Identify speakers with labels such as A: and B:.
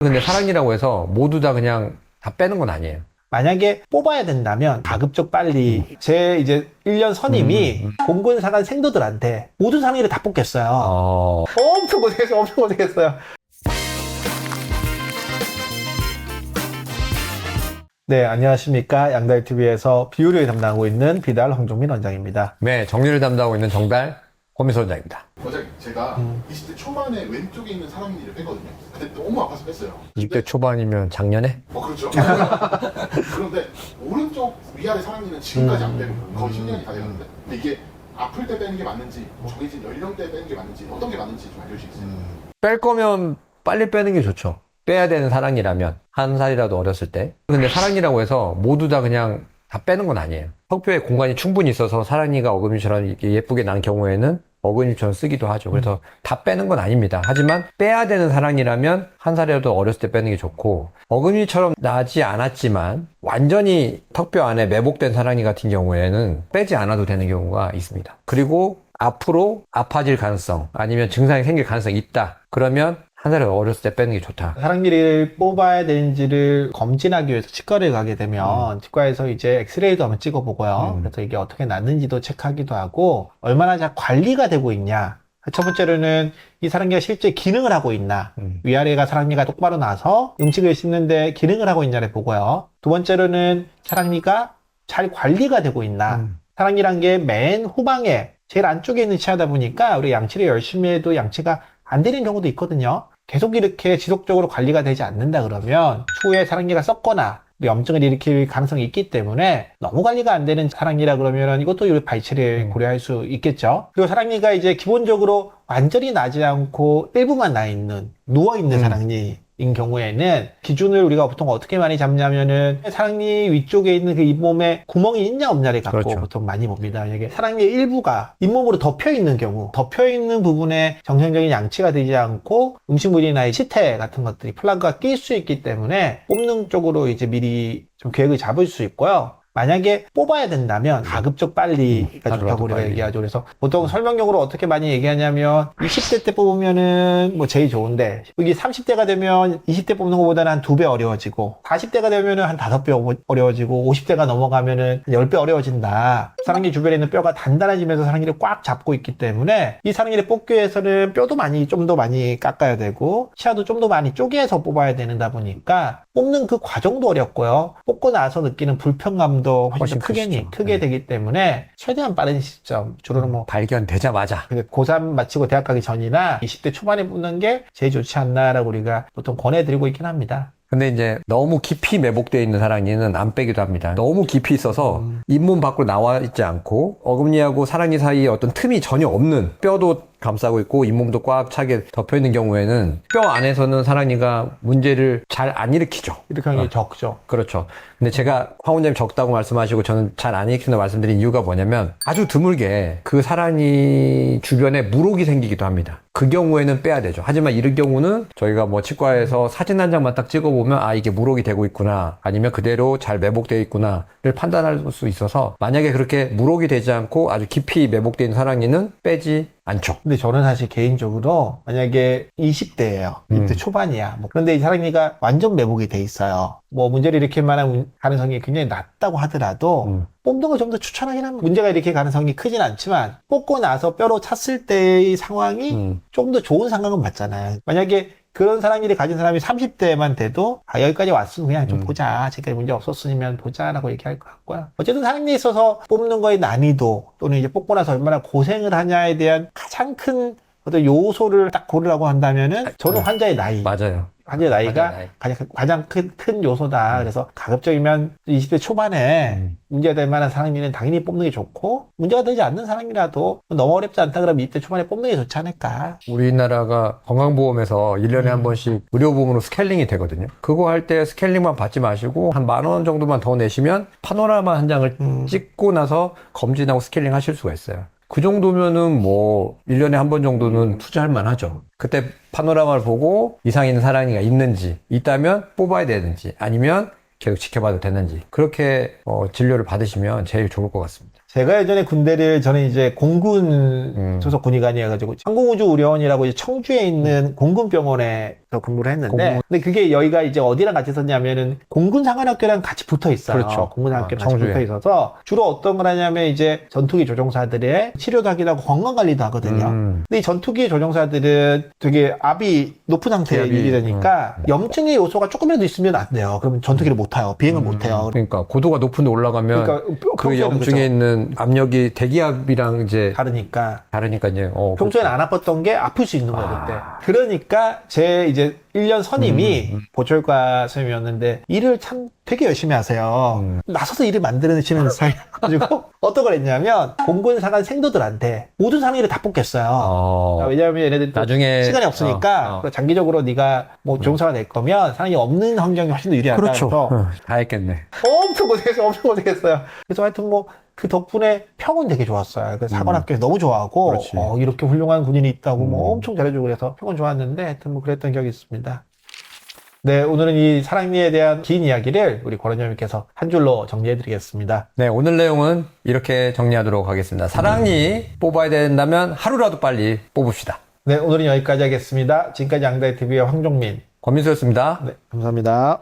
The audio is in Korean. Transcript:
A: 근데 사랑니라고 해서 모두 다 그냥 다 빼는 건 아니에요.
B: 만약에 뽑아야 된다면 가급적 빨리 제 이제 1년 선임이 공군사관 생도들한테 모든 사랑니를 다 뽑겠어요. 엄청 고생했어요. 엄청 고생했어요. 네, 안녕하십니까. 양달TV에서 비유를 담당하고 있는 비달 황종민 원장입니다.
A: 네, 정리를 담당하고 있는 정달 고민소 원장입니다.
C: 원장님, 제가 20대 초반에 왼쪽에 있는 사랑니를 뺐거든요. 근데 너무 아파서 뺐어요.
A: 20대 초반이면 작년에?
C: 그렇죠. 그런데 오른쪽 위아래 사랑니는 지금까지 안 빼고 거의 10년이 다 돼가는데, 근데 이게 아플 때 빼는 게 맞는지 정해진 연령대에 빼는 게 맞는지 어떤 게 맞는지 좀 알려주시겠어요?
A: 뺄 거면 빨리 빼는 게 좋죠. 빼야 되는 사랑니라면 한 살이라도 어렸을 때. 근데 사랑니라고 해서 모두 다 그냥 다 빼는 건 아니에요. 턱뼈에 공간이 충분히 있어서 사랑니가 어금니처럼 이렇게 예쁘게 난 경우에는 어금니처럼 쓰기도 하죠. 그래서 다 빼는 건 아닙니다. 하지만 빼야 되는 사랑니라면 한 살이라도 어렸을 때 빼는 게 좋고, 어금니처럼 나지 않았지만 완전히 턱뼈 안에 매복된 사랑니 같은 경우에는 빼지 않아도 되는 경우가 있습니다. 그리고 앞으로 아파질 가능성 아니면 증상이 생길 가능성이 있다. 그러면 한 살이 어렸을 때 빼는 게 좋다.
B: 사랑니를 뽑아야 되는지를 검진하기 위해서 치과를 가게 되면 치과에서 이제 엑스레이도 한번 찍어보고요. 그래서 이게 어떻게 났는지도 체크하기도 하고 얼마나 잘 관리가 되고 있냐. 첫 번째로는 이 사랑니가 실제 기능을 하고 있나. 위아래가 사랑니가 똑바로 나서 음식을 씹는데 기능을 하고 있냐를 보고요. 두 번째로는 사랑니가 잘 관리가 되고 있나. 사랑니란 게 맨 후방에 제일 안쪽에 있는 치아다 보니까 우리 양치를 열심히 해도 양치가 안 되는 경우도 있거든요. 계속 이렇게 지속적으로 관리가 되지 않는다 그러면 추후에 사랑니가 썩거나 염증을 일으킬 가능성이 있기 때문에 너무 관리가 안 되는 사랑니라 그러면 이것도 우리 발치를 고려할 수 있겠죠. 그리고 사랑니가 이제 기본적으로 완전히 나지 않고 일부만 나 있는 누워있는 사랑니인 경우에는 기준을 우리가 보통 어떻게 많이 잡냐면은 사랑니 위쪽에 있는 그 잇몸에 구멍이 있냐 없냐를 갖고
A: 그렇죠.
B: 보통 많이 봅니다. 이게 사랑니의 일부가 잇몸으로 덮여 있는 경우, 덮여 있는 부분에 정상적인 양치가 되지 않고 음식물이나 치태 같은 것들이 플라그가 낄 수 있기 때문에 뽑는 쪽으로 이제 미리 좀 계획을 잡을 수 있고요. 만약에 뽑아야 된다면 가급적 빨리가 좋다고 우리가 얘기하죠. 그래서 보통 설명용으로 어떻게 많이 얘기하냐면 20대 때 뽑으면은 뭐 제일 좋은데, 여기 30대가 되면 20대 뽑는 것보다는 한 2배 어려워지고, 40대가 되면은 한 5배 어려워지고, 50대가 넘어가면은 한 10배 어려워진다. 사랑니 주변에 있는 뼈가 단단해지면서 사랑니를 꽉 잡고 있기 때문에 이 사랑니를 뽑기 위해서는 뼈도 좀 더 많이 깎아야 되고 치아도 좀 더 많이 쪼개서 뽑아야 되다 보니까 뽑는 그 과정도 어렵고요. 뽑고 나서 느끼는 불편감도 훨씬 더 크게 되기 때문에 최대한 빠른 시점, 주로는 뭐
A: 발견되자마자.
B: 고3 마치고 대학 가기 전이나 20대 초반에 뽑는 게 제일 좋지 않나라고 우리가 보통 권해드리고 있긴 합니다.
A: 근데 이제 너무 깊이 매복되어 있는 사랑니는 안 빼기도 합니다. 너무 깊이 있어서 잇몸 밖으로 나와 있지 않고 어금니하고 사랑니 사이에 어떤 틈이 전혀 없는, 뼈도 감싸고 있고 잇몸도 꽉 차게 덮여 있는 경우에는 뼈 안에서는 사랑니가 문제를 잘 안 일으키죠.
B: 이렇게 하는 게 적죠.
A: 그렇죠. 근데 제가 황 원장님 적다고 말씀하시고 저는 잘 안 일으킨다고 말씀드린 이유가 뭐냐면, 아주 드물게 그 사랑니 주변에 물혹이 생기기도 합니다. 그 경우에는 빼야 되죠. 하지만 이런 경우는 저희가 뭐 치과에서 사진 한 장만 딱 찍어보면 아, 이게 물혹이 되고 있구나, 아니면 그대로 잘 매복되어 있구나를 판단할 수 있어서, 만약에 그렇게 물혹이 되지 않고 아주 깊이 매복되어 있는 사랑니는 빼지 않죠.
B: 근데 저는 사실 개인적으로 만약에 20대예요. 20대 초반이야. 그런데 이 사랑니가 완전 매복이 돼 있어요. 뭐 문제를 일으킬 만한 가능성이 굉장히 낮다고 하더라도 뽑는 걸 좀 더 추천하긴 합니다. 문제가 일으킬 가능성이 크진 않지만 뽑고 나서 뼈로 찼을 때의 상황이 좀 더 좋은 상황은 맞잖아요. 만약에 그런 사랑니를 가진 사람이 30대만 돼도 여기까지 왔으면 그냥 좀 보자, 지금까지 문제 없었으면 보자라고 얘기할 것 같고요. 어쨌든 사랑니에 있어서 뽑는 거의 난이도, 또는 이제 뽑고 나서 얼마나 고생을 하냐에 대한 가장 큰 어떤 요소를 딱 고르라고 한다면은 저는 환자의 나이.
A: 맞아요.
B: 환자의 나이가 가장 큰 요소다. 그래서 가급적이면 20대 초반에 문제가 될 만한 사랑니는 당연히 뽑는 게 좋고, 문제가 되지 않는 사랑니라도 너무 어렵지 않다 그러면 20대 초반에 뽑는 게 좋지 않을까.
A: 우리나라가 건강보험에서 1년에 한 번씩 의료보험으로 스케일링이 되거든요. 그거 할 때 스케일링만 받지 마시고 한 10,000원 정도만 더 내시면 파노라마 한 장을 찍고 나서 검진하고 스케일링 하실 수가 있어요. 그 정도면은 뭐 1년에 한 번 정도는 투자할 만하죠. 그때 파노라마를 보고 이상 있는 사랑니가 있는지, 있다면 뽑아야 되는지, 아니면 계속 지켜봐도 되는지, 그렇게 진료를 받으시면 제일 좋을 것 같습니다.
B: 제가 예전에 군대를 저는 이제 공군 소속 군의관이어가지고 항공우주우려원이라고 이제 청주에 있는 공군병원에서 근무를 했는데 근데 그게 여기가 이제 어디랑 같이 있었냐면은 공군사관학교랑 같이 붙어 있어요.
A: 그렇죠.
B: 공군사관학교랑
A: 아,
B: 같이
A: 청주에.
B: 붙어 있어서 주로 어떤 걸 하냐면 이제 전투기 조종사들의 치료도 하기도 하고 건강관리도 하거든요. 근데 이 전투기 조종사들은 되게 압이 높은 상태에
A: 기압이,
B: 일이 되니까 염증의 요소가 조금이라도 있으면 안 돼요. 그러면 전투기를 못 타요. 비행을 못 해요.
A: 그러니까 고도가 높은 데 올라가면
B: 그러니까
A: 그
B: 평소에는
A: 염증에
B: 그죠.
A: 있는 압력이 대기압이랑 이제
B: 다르니까.
A: 다르니까 이제
B: 평소에는 안 아팠던 게 아플 수 있는 거예요, 그때. 그러니까 제 이제 1년 선임이 보철과 선임이었는데 일을 참 되게 열심히 하세요. 나서서 일을 만들어내시는 스타일이어가지고 어떤 걸 했냐면 공군사관 생도들한테 모든 상일을 다 뽑겠어요. 왜냐하면 얘네들 또
A: 나중에
B: 시간이 없으니까 장기적으로 네가 뭐 조종사가 될 거면 상이 없는 환경이 훨씬 더 유리하다.
A: 그렇죠.
B: 그래서
A: 다 했겠네.
B: 엄청 고생했어요. 엄청 고생했어요. 그래서 하여튼 뭐 그 덕분에 평은 되게 좋았어요. 그래서 사관학교에서 너무 좋아하고
A: 그렇지.
B: 이렇게 훌륭한 군인이 있다고 뭐 엄청 잘해주고 그래서 평은 좋았는데 하여튼 뭐 그랬던 기억이 있습니다. 네, 오늘은 이 사랑니에 대한 긴 이야기를 우리 권원장님께서 한 줄로 정리해드리겠습니다.
A: 네, 오늘 내용은 이렇게 정리하도록 하겠습니다. 사랑니 뽑아야 된다면 하루라도 빨리 뽑읍시다.
B: 네, 오늘은 여기까지 하겠습니다. 지금까지 양다이TV의 황종민,
A: 권민수였습니다.
B: 네, 감사합니다.